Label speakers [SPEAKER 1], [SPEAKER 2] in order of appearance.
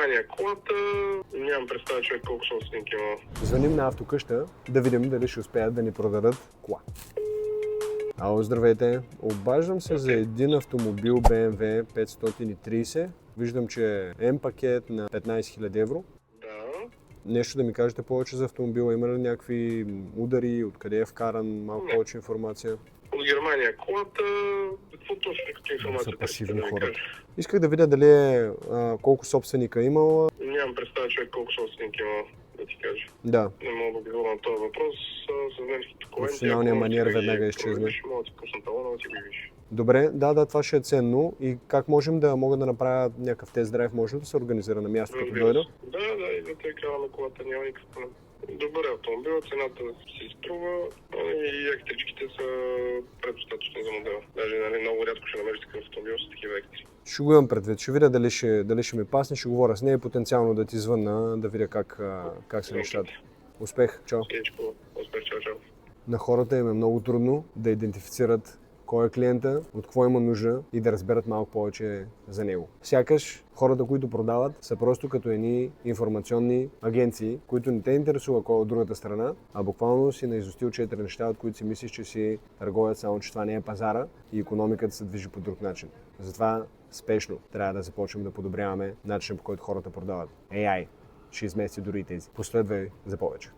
[SPEAKER 1] Германия колата. Нямам представа човек колко собственик има.
[SPEAKER 2] Звъним на автокъща да видим дали ще успеят да ни продадат кола. Ало, здравейте! Обаждам се за един автомобил BMW 530. Виждам, че е М-пакет на 15 000 евро.
[SPEAKER 1] Да.
[SPEAKER 2] Нещо да ми кажете повече за автомобила? Има ли някакви удари? Откъде е вкаран? Малко повече информация?
[SPEAKER 1] От Германия колата. Какво точно като информация
[SPEAKER 2] Са пасивни
[SPEAKER 1] да ви
[SPEAKER 2] хората.
[SPEAKER 1] кажа?
[SPEAKER 2] Исках да видя дали колко собственика е имал.
[SPEAKER 1] Нямам представа човек колко собственик има, да ти кажа.
[SPEAKER 2] Да,
[SPEAKER 1] Не мога да отговоря на този въпрос. С немски документи.
[SPEAKER 2] професионалният маниер веднага изчезне.
[SPEAKER 1] Мога да ти пусна талона, да ти го видиш.
[SPEAKER 2] Добре, да, това ще е ценно. И как мога да направя някакъв тест драйв? Може ли да се организира на място, като дойда?
[SPEAKER 1] Да, идвате екрана на колата, няма никакъв проблем. Добър е автомобил, цената си струва и електричките са предостатъчни за модела. Даже много рядко ще намериш такъв автомобил с такива електри.
[SPEAKER 2] Ще го имам предвид, ще видя дали ще ми пасне, ще говоря с нея, потенциално да ти звънна, да видя как са нещата. Успех, чао!
[SPEAKER 1] Всичко, успех, чао.
[SPEAKER 2] На хората им е много трудно да идентифицират кой е клиента, от какво има нужда и да разберат малко повече за него. Сякаш хората, които продават, са просто като едни информационни агенции, които не те интересува кой е от другата страна, а буквално си наизустил 4 неща, от които си мислиш, че си търговец, само че това не е пазара и икономиката се движи по друг начин. Затова спешно трябва да започнем да подобряваме начинът, по който хората продават. AI ще измести дори и тези. Последвай за повече.